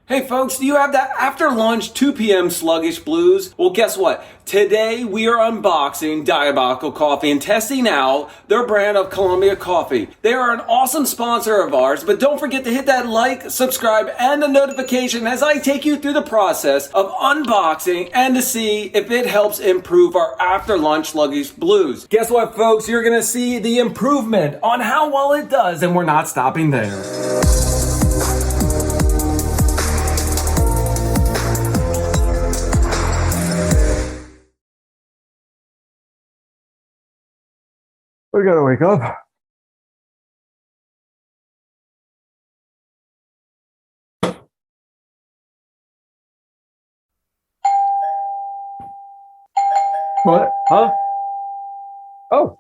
Hey folks, do you have that after lunch 2 p.m. sluggish blues? Well, guess what? Today we are unboxing Diabolical Coffee and testing out their brand of Colombia coffee. They are an awesome sponsor of ours, but don't forget to hit that like, subscribe, and the notification as I take you through the process of unboxing and to see if it helps improve our after lunch sluggish blues. Guess what, folks? You're gonna see the improvement on how well it does, and we're not stopping there. We gotta wake up. What? Huh? Oh.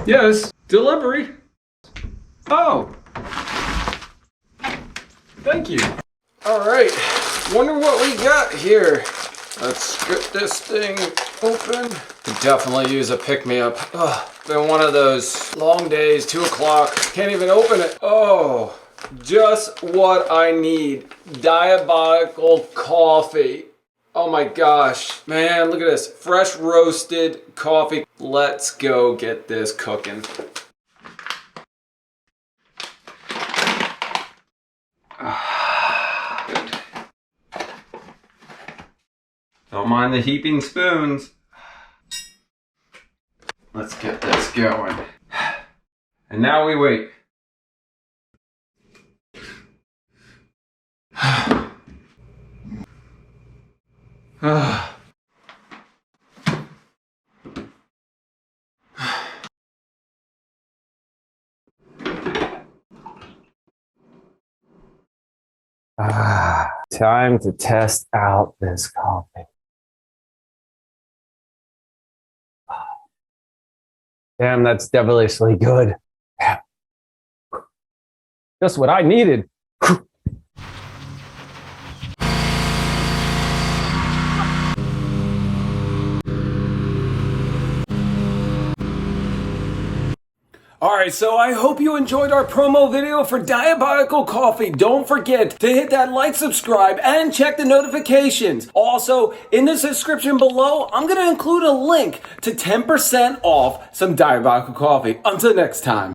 Yes. Delivery. Oh. Thank you. All right. Wonder what we got here. Let's get this thing open. Could definitely use a pick-me-up. Ugh, been one of those long days, 2 o'clock. Can't even open it. Oh, just what I need. Diabolical coffee. Oh my gosh. Man, look at this. Fresh roasted coffee. Let's go get this cooking. Don't mind the heaping spoons. Let's get this going. And now we wait. Time to test out this coffee. Damn, that's devilishly good. Just what I needed. Alright, so I hope you enjoyed our promo video for Diabolical Coffee. Don't forget to hit that like, subscribe, and check the notifications. Also, in the description below, I'm going to include a link to 10% off some Diabolical Coffee. Until next time.